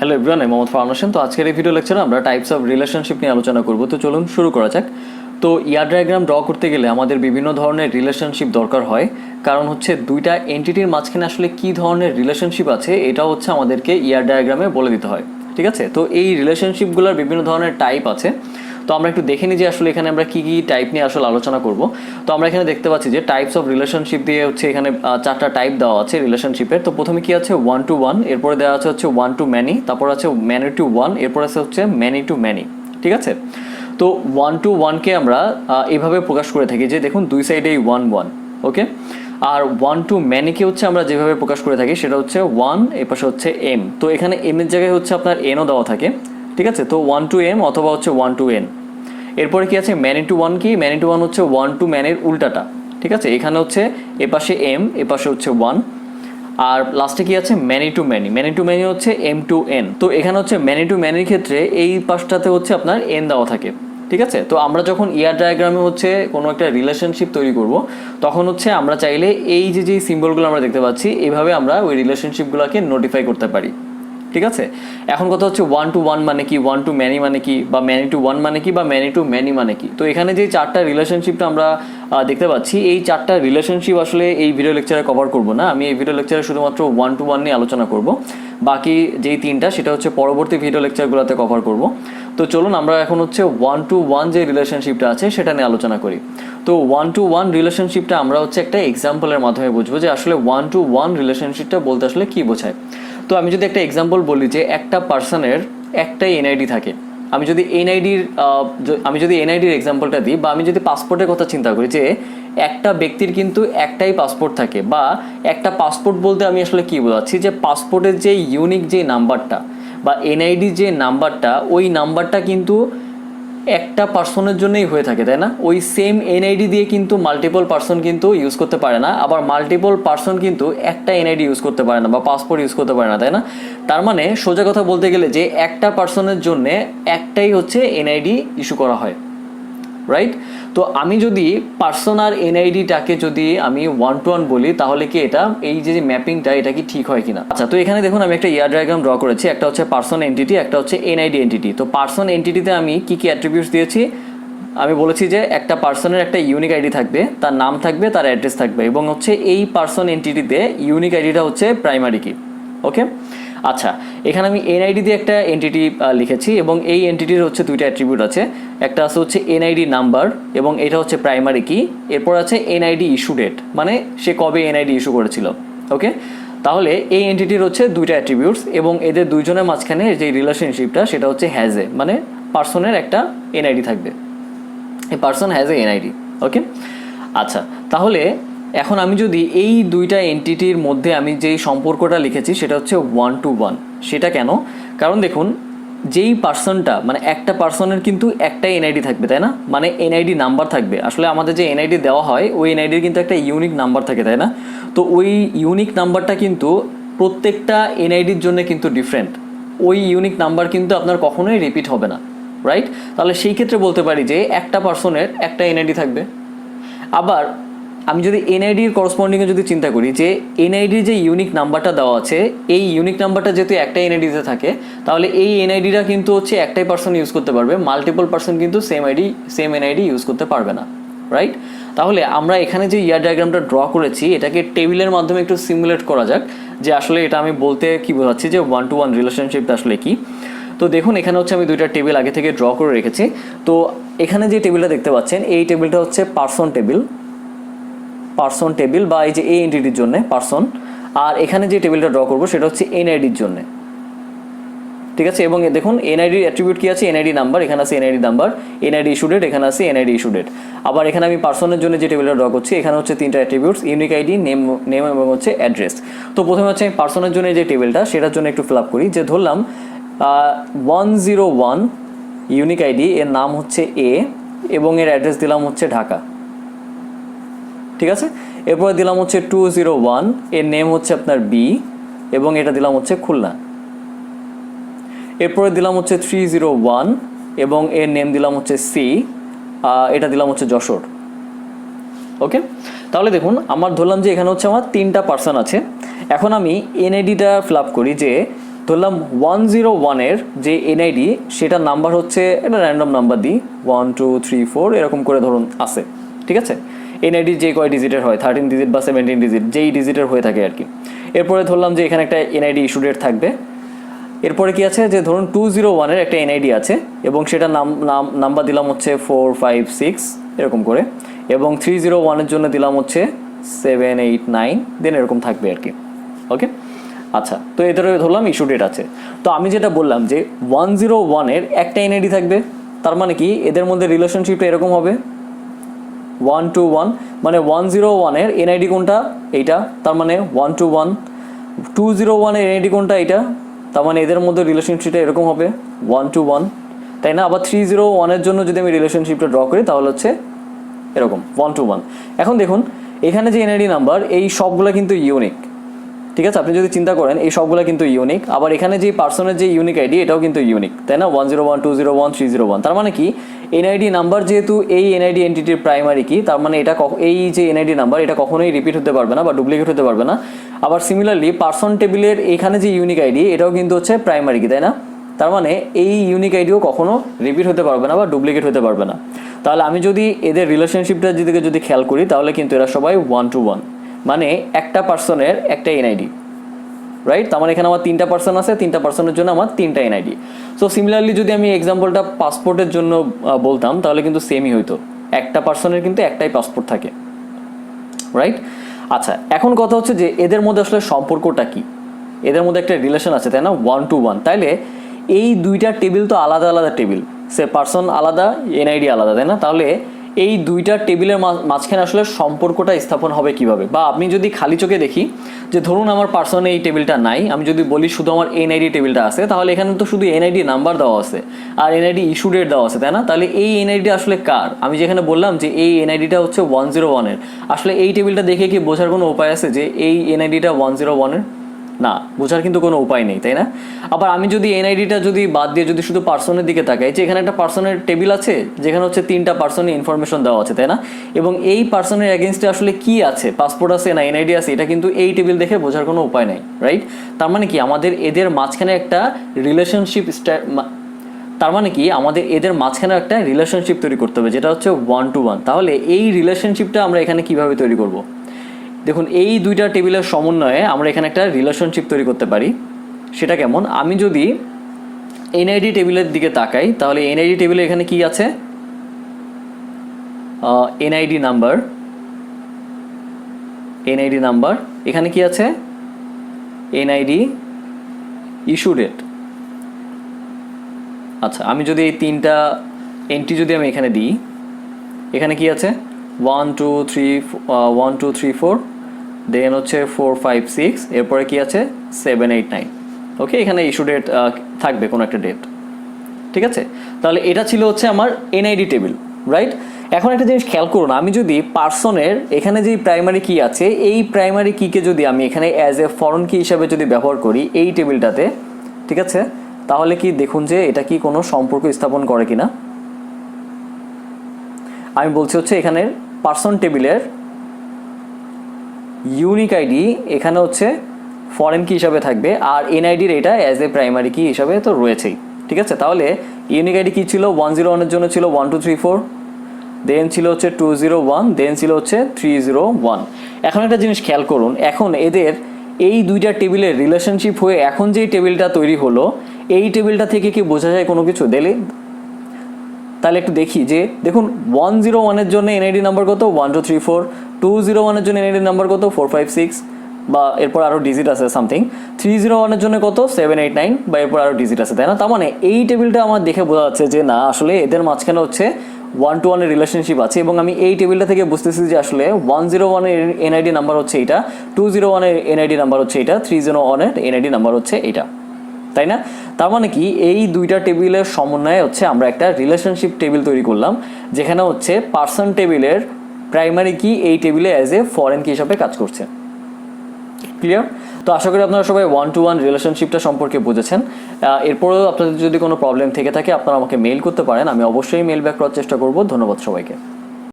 Hello everyone, আমি মোহাম্মদ ফারহান হোসেন। তো আজকের এই ভিডিও লেকচারে আমরা টাইপস অফ রিলেশনশিপ নিয়ে আলোচনা করব। তো চলুন শুরু করা যাক। তো ইয়ার ডায়াগ্রাম ড্র করতে গেলে আমাদের বিভিন্ন ধরনের রিলেশনশিপ দরকার হয়, কারণ হচ্ছে দুইটা এন্টিটির মাঝখানে আসলে কী ধরনের রিলেশনশিপ আছে এটা হচ্ছে আমাদেরকে ইয়ার ডায়াগ্রামে বলে দিতে হয়, ঠিক আছে। তো এই রিলেশনশিপগুলোর বিভিন্ন ধরনের টাইপ আছে। তো আমরা একটু দেখে নিই যে আসলে এখানে আমরা কী কী টাইপ নিয়ে আসলে আলোচনা করব। তো আমরা এখানে দেখতে পাচ্ছি যে টাইপস অফ রিলেশনশিপ দিয়ে হচ্ছে এখানে চারটা টাইপ দেওয়া আছে রিলেশনশিপের। তো প্রথমে কি আছে, 1 to 1, এরপরে দেওয়া আছে হচ্ছে 1 to many, তারপর আছে many to 1, এরপর আছে হচ্ছে many to many, ঠিক আছে। তো 1 to 1কে আমরা এভাবে প্রকাশ করে থাকি যে দেখুন দুই সাইডেই 1 1, ওকে। আর 1 to many-কে হচ্ছে আমরা যেভাবে প্রকাশ করে থাকি সেটা হচ্ছে 1, এর পাশে হচ্ছে m। তো এখানে m এর জায়গায় হচ্ছে আপনার n ও দেওয়া থাকে, ঠিক আছে। তো 1 to m অথবা হচ্ছে 1 to n। এরপরে কি আছে, many to 1 কি, many to 1 হচ্ছে 1 to many-র উল্টাটা, ঠিক আছে। এখানে হচ্ছে এপাশে m, এপাশে হচ্ছে 1। আর লাস্টে কি আছে, many to many, many to many হচ্ছে m to n। তো এখানে হচ্ছে many to many-র ক্ষেত্রে এই পাশটাতে হচ্ছে আপনার n দেওয়া থাকে, ঠিক আছে। তো আমরা যখন ইয়ার ডায়াগ্রামে হচ্ছে কোনো একটা রিলেশনশিপ তৈরি করব, তখন হচ্ছে আমরা চাইলে এই যে যে সিম্বলগুলো আমরা দেখতে পাচ্ছি এইভাবে আমরা ওই রিলেশনশিপগুলোকে নোটিফাই করতে পারি, ঠিক আছে। এখন কথা হচ্ছে 1 to 1 মানে কি, 1 to many মানে কি, বা many to 1 মানে কি, বা many to many মানে কি। তো এখানে যে চারটা রিলেশনশিপটা আমরা দেখতে পাচ্ছি, এই চারটা রিলেশনশিপ আসলে এই ভিডিও লেকচারে কভার করব না। আমি এই ভিডিও লেকচারে শুধুমাত্র 1 to 1 নিয়ে আলোচনা করব। বাকি যেই তিনটা সেটা হচ্ছে পরবর্তী ভিডিও লেকচারগুলোতে কভার করব। তো চলুন আমরা এখন হচ্ছে 1 to 1 যে রিলেশনশিপটা আছে সেটা নিয়ে আলোচনা করি। তো 1 to 1 রিলেশনশিপটা আমরা হচ্ছে একটা এক্সাম্পলের মাধ্যমে বুঝবো যে আসলে 1 to 1 রিলেশনশিপটা বলতে আসলে কী বোঝায়। তো আমি যদি একটা এক্সাম্পল বলি যে একটা পার্সনের একটাই এনআইডি থাকে, আমি যদি এনআইডির এক্সাম্পলটা দিই, বা আমি যদি পাসপোর্টের কথা চিন্তা করি যে একটা ব্যক্তির কিন্তু একটাই পাসপোর্ট থাকে, বা একটা পাসপোর্ট বলতে আমি আসলে কী বোঝাচ্ছি, যে পাসপোর্টের যে ইউনিক যে নাম্বারটা বা এনআইডি যে নাম্বারটা, ওই নাম্বারটা কিন্তু একটা পার্সনের জন্যই হয়ে থাকে, তাই না। ওই সেম এনআইডি দিয়ে কিন্তু মাল্টিপল পার্সন কিন্তু ইউজ করতে পারে না, আবার মাল্টিপল পার্সন কিন্তু একটা এনআইডি ইউজ করতে পারে না বা পাসপোর্ট ইউজ করতে পারে না, তাই না। তার মানে সোজা কথা বলতে গেলে যে একটা পার্সনের জন্য একটাই হচ্ছে এনআইডি ইস্যু করা হয়, রাইট। তো আমি যদি পার্সন আর এনআইডিটাকে যদি আমি 1 to 1 বলি, তাহলে কি এটা এই যে ম্যাপিংটা এটা কি ঠিক হয় কিনা। আচ্ছা, তো এখানে দেখুন আমি একটা ইয়ার ডায়াগ্রাম ড্র করেছি। একটা হচ্ছে পার্সন এন্টিটি, একটা হচ্ছে এনআইডি এন্টিটি। তো পার্সন এন্টিটিতে আমি কি কি অ্যাট্রিবিউটস দিয়েছি, আমি বলেছি যে একটা পার্সনের একটা ইউনিক আইডি থাকবে, তার নাম থাকবে, তার অ্যাড্রেস থাকবে, এবং হচ্ছে এই পার্সন এন্টিটিতে ইউনিক আইডিটা হচ্ছে প্রাইমারি কি, ওকে। আচ্ছা, এখানে আমি এনআইডি দিয়ে একটা এন্টিটি লিখেছি, এবং এই এন্টিটির হচ্ছে দুইটা অ্যাট্রিবিউট আছে। একটা আছে হচ্ছে এনআইডি নাম্বার, এবং এটা হচ্ছে প্রাইমারি কি। এরপর আছে এনআইডি ইস্যু ডেট, মানে সে কবে এনআইডি ইস্যু করেছিল, ওকে। তাহলে এই এন্টিটির হচ্ছে দুইটা অ্যাট্রিবিউটস, এবং এদের দুইজনের মাঝখানে যে রিলেশনশিপটা সেটা হচ্ছে হ্যাজ এ, মানে পার্সনের একটা এনআইডি থাকবে, এই পার্সন হ্যাজ এ এনআইডি, ওকে। আচ্ছা, তাহলে এখন আমি যদি এই দুইটা এন্টিটির মধ্যে আমি যেই সম্পর্কটা লিখেছি সেটা হচ্ছে 1 to 1। সেটা কেন, কারণ দেখুন যেই পার্সনটা, মানে একটা পার্সনের কিন্তু একটাই এনআইডি থাকবে, তাই না, মানে এনআইডি নাম্বার থাকবে। আসলে আমাদের যে এনআইডি দেওয়া হয় ওই এনআইডির কিন্তু একটা ইউনিক নাম্বার থাকে, তাই না। তো ওই ইউনিক নাম্বারটা কিন্তু প্রত্যেকটা এনআইডির জন্য কিন্তু ডিফারেন্ট। ওই ইউনিক নাম্বার কিন্তু আপনার কখনোই রিপিট হবে না, রাইট। তাহলে সেই ক্ষেত্রে বলতে পারি যে একটা পার্সনের একটা এনআইডি থাকবে। আবার আমি যদি এনআইডির করসপন্ডিংয়ে যদি চিন্তা করি যে এনআইডির যে ইউনিক নাম্বারটা দেওয়া আছে, এই ইউনিক নাম্বারটা যেহেতু একটা এনআইডিতে থাকে, তাহলে এই এনআইডিটা কিন্তু হচ্ছে একটাই পার্সন ইউজ করতে পারবে, মাল্টিপল পার্সন কিন্তু সেম এনআইডি ইউজ করতে পারবে না, রাইট। তাহলে আমরা এখানে যে ইয়ার ডায়াগ্রামটা ড্র করেছি এটাকে টেবিলের মাধ্যমে একটু সিমুলেট করা যাক, যে আসলে এটা আমি বলতে কি বোঝাচ্ছি যে 1 to 1 রিলেশনশিপটা আসলে কি। তো দেখুন এখানে হচ্ছে আমি দুইটা টেবিল আগে থেকে ড্র করে রেখেছি। তো এখানে যে টেবিলটা দেখতে পাচ্ছেন এই টেবিলটা হচ্ছে পার্সন টেবিল, বা এই যে এই এন্টিটির জন্য পার্সন। আর এখানে যে টেবিলটা ড্র করবো সেটা হচ্ছে এনআইডির জন্য, ঠিক আছে। এবং দেখুন এনআইডির অ্যাট্রিবিউট কি আছে, এনআইডি নাম্বার, এখানে আছে NID number, NID issue date, এখানে আছে এনআইডি ইস্যু ডেট। আবার এখানে আমি পার্সনের জন্য যে টেবিলটা ড্র করছি এখানে হচ্ছে তিনটা অ্যাট্রিবিউটস, ইউনিক আইডি, নেম এবং হচ্ছে অ্যাড্রেস। তো প্রথমে হচ্ছে আমি পার্সনের জন্য যে টেবিলটা সেটার জন্য একটু ফিল আপ করি, যে ধরলাম 101 ইউনিক আইডি, এর নাম হচ্ছে এ, এবং এর অ্যাড্রেস দিলাম হচ্ছে ঢাকা, ঠিক আছে। এরপরে দিলাম হচ্ছে 201, এর নেম হচ্ছে আপনার বি, এবং এটা দিলাম হচ্ছে খুলনা। এরপরে দিলাম হচ্ছে 301, এবং এর নেম দিলাম হচ্ছে সি, এটা দিলাম হচ্ছে যশোর, ওকে। তাহলে দেখুন আমার ধরলাম যে এখানে হচ্ছে আমার তিনটা পার্সন আছে। এখন আমি এনআইডিটা ফিল আপ করি, যে ধরলাম 101-এর যে এনআইডি সেটার নাম্বার হচ্ছে, এটা র্যান্ডম নাম্বার দিই, 1 2 3 4 এরকম করে ধরুন আছে, ঠিক আছে। এনআইডি যে কয় ডিজিটের হয়, 13 ডিজিট বা 17 ডিজিট, যেই ডিজিটের হয়ে থাকে আর কি। এরপরে ধরলাম যে এখানে একটা এনআইডি ইস্যু ডেট থাকবে। এরপরে কি আছে, যে ধরুন 201-এর একটা এনআইডি আছে এবং সেটার নাম্বার দিলাম হচ্ছে 4 5 6 এরকম করে, এবং 301-এর জন্য দিলাম হচ্ছে 7 8 9, দেন এরকম থাকবে আর কি। ওকে, আচ্ছা, তো এদের ধরলাম ইস্যু ডেট আছে। তো আমি যেটা বললাম যে 101-এর একটা এনআইডি থাকবে, তার মানে কি এদের মধ্যে রিলেশনশিপটা এরকম হবে 1 to 1, মানে 101-এর এনআইডি কোনটা, এইটা, তার মানে 1 to 1। 201-এর এনআইডি কোনটা, এইটা, তার মানে এদের মধ্যে রিলেশনশিপটা এরকম হবে 1 to 1, তাই না। আবার 301-এর জন্য যদি আমি রিলেশনশিপটা ড্র করি তাহলে হচ্ছে এরকম 1 to 1। এখন দেখুন এখানে যে এনআইডি নাম্বার এই সবগুলো কিন্তু ইউনিক, ঠিক আছে। আপনি যদি চিন্তা করেন এই সবগুলো কিন্তু ইউনিক। আবার এখানে যে পার্সনের যে ইউনিক আইডি এটাও কিন্তু ইউনিক, তাই না। 101 201 301, তার মানে কি এনআইডি নাম্বার যেহেতু এই এনআইডি এন্টিটির প্রাইমারি কি, তার মানে এটা এই যে এনআইডি নাম্বার এটা কখনোই রিপিট হতে পারবে না বা ডুপ্লিকেট হতে পারবে না। আবার সিমিলারলি পার্সন টেবিলের এখানে যে ইউনিক আইডি এটাও কিন্তু হচ্ছে প্রাইমারি কি, তাই না। তার মানে এই ইউনিক আইডিও কখনো রিপিট হতে পারবে না বা ডুপ্লিকেট হতে পারবে না। তাহলে আমি যদি এদের রিলেশনশিপটার দিকে যদি খেয়াল করি তাহলে কিন্তু এরা সবাই 1 to 1, মানে একটা পার্সনের একটা এনআইডি, রাইট। তার মানে এখানে আমার 3টা পার্সন আছে, 3টা পার্সনের জন্য আমার 3টা এনআইডি। সো সিমিলারলি যদি আমি এক্সাম্পলটা পাসপোর্টের জন্য বলতাম তাহলে কিন্তু সেমই হইতো, একটা পার্সনের কিন্তু একটাই পাসপোর্ট থাকে, রাইট। আচ্ছা, এখন কথা হচ্ছে যে এদের মধ্যে আসলে সম্পর্কটা কি, এদের মধ্যে একটা রিলেশন আছে, তাই না, 1 to 1। তাইলে এই দুইটা টেবিল তো আলাদা আলাদা টেবিল, সে পার্সন আলাদা এনআইডি আলাদা, তাই না। তাহলে এই দুইটা টেবিলের মাঝখানে আসলে সম্পর্কটা স্থাপন হবে কিভাবে, বা আপনি যদি খালি চোখে দেখি যে ধরুন আমার পার্সনে এই টেবিলটা নাই, আমি যদি বলি শুধু আমার এনআইডি টেবিলটা আছে, তাহলে এখানে তো শুধু এনআইডি নাম্বার দেওয়া আছে আর এনআইডি ইস্যু ডেট দেওয়া আছে, তাই না। তাহলে এই এনআইডি আসলে কার, আমি যেখানে বললাম যে এই এনআইডিটা হচ্ছে 101-এর, আসলে এই টেবিলটা দেখে কি বোঝার কোনো উপায় আছে যে এই এনআইডিটা 101-এর? না, বোঝার কিন্তু কোনো উপায় নেই, তাই না। আবার আমি যদি এনআইডিটা যদি বাদ দিয়ে যদি শুধু পার্সনের দিকে তাকাই, যে এখানে একটা পার্সনের টেবিল আছে যেখানে হচ্ছে 3টা পার্সনের ইনফরমেশন দেওয়া আছে, তাই না। এবং এই পার্সনের এগেনস্টে আসলে কি আছে, পাসপোর্ট আছে না এনআইডি আছে, এটা কিন্তু এই টেবিল দেখে বোঝার কোনো উপায় নেই, রাইট। তার মানে কি আমাদের এদের মাঝখানে একটা রিলেশনশিপ, তার মানে কি আমাদের এদের মাঝখানে একটা রিলেশনশিপ তৈরি করতে হবে যেটা হচ্ছে 1 to 1। তাহলে এই রিলেশনশিপটা আমরা এখানে কিভাবে তৈরি করব, দেখুন এই দুইটা টেবিলের সমন্বয়ে আমরা এখানে একটা রিলেশনশিপ তৈরি করতে পারি। সেটা কেমন, আমি যদি এনআইডি টেবিলের দিকে তাকাই তাহলে এনআইডি টেবিলে এখানে কি আছে, এনআইডি নাম্বার, এনআইডি নাম্বার, এখানে কি আছে এনআইডি ইস্যু ডেট। আচ্ছা, আমি যদি এই 3টা এন্ট্রি যদি আমি এখানে দিই, এখানে কি আছে 1 2 3 4, দেন হচ্ছে 4 5 6, এরপরে কি আছে 7 8 9। ওকে, এখানে ইস্যু ডেট থাকবে কোনো একটা ডেট, ঠিক আছে। তাহলে এটা ছিল হচ্ছে আমার এনআইডি টেবিল, রাইট। এখন একটা জিনিস খেয়াল করুন, আমি যদি পার্সনের এখানে যে প্রাইমারি কি আছে এই প্রাইমারি কিকে যদি আমি এখানে অ্যাজ এ ফরেন কি হিসাবে যদি ব্যবহার করি এই টেবিলটাতে, ঠিক আছে, তাহলে কি দেখুন যে এটা কি কোনো সম্পর্ক স্থাপন করে কিনা। আমি বলছি হচ্ছে এখানে পার্সন টেবিলের ইউনিক আইডি এখানে হচ্ছে ফরেন কি হিসাবে থাকবে, আর এনআইডির এটা অ্যাজ এ প্রাইমারি কি হিসাবে তো রয়েছেই, ঠিক আছে। তাহলে ইউনিক আইডি কি ছিল, 101-এর জন্য ছিল 1 2 3 4, দেন ছিল হচ্ছে 201, দেন ছিল হচ্ছে 301। এখন একটা জিনিস খেয়াল করুন, এখন এদের এই দুইটা টেবিলের রিলেশনশিপ হয়ে এখন যেই টেবিলটা তৈরি হলো এই টেবিলটা থেকে কি বোঝা যায় কোনো কিছু দিলে, তাহলে একটু দেখি যে দেখুন 101-এর জন্য এনআইডি নাম্বার কত 1 2 3 4, 201-এর জন্য এনআইডি নাম্বার কত 4 5 6 বা এরপর আরও ডিজিট আছে সামথিং, 301-এর জন্য কত 7 8 9 বা এরপর আরও ডিজিট আছে, তাই না। তার মানে এই টেবিলটা আমার দেখে বোঝা যাচ্ছে যে না আসলে এদের মাঝখানে হচ্ছে 1 to 1-এর রিলেশনশিপ আছে, এবং আমি এই টেবিলটা থেকে বুঝতেছি যে আসলে 101-এর এনআইডি নাম্বার হচ্ছে এইটা, 201-এর এনআইডি নাম্বার হচ্ছে এইটা, 301-এর এনআইডি নাম্বার হচ্ছে এইটা, তাই না। তার মানে কি এই দুইটা টেবিলের সমন্বয়ে হচ্ছে আমরা একটা রিলেশনশিপ টেবিল তৈরি করলাম যেখানে হচ্ছে পার্সন টেবিলের প্রাইমারি কি এই টেবিলে অ্যাজ এ ফরেন কি হিসাবে কাজ করছে। ক্লিয়ার? তো আশা করি আপনারা সবাই 1 to 1 রিলেশনশিপটা সম্পর্কে বুঝেছেন। এরপরেও আপনাদের যদি কোনো প্রবলেম থেকে থাকে আপনারা আমাকে মেইল করতে পারেন, আমি অবশ্যই মেইল ব্যাক করার চেষ্টা করব। ধন্যবাদ সবাইকে।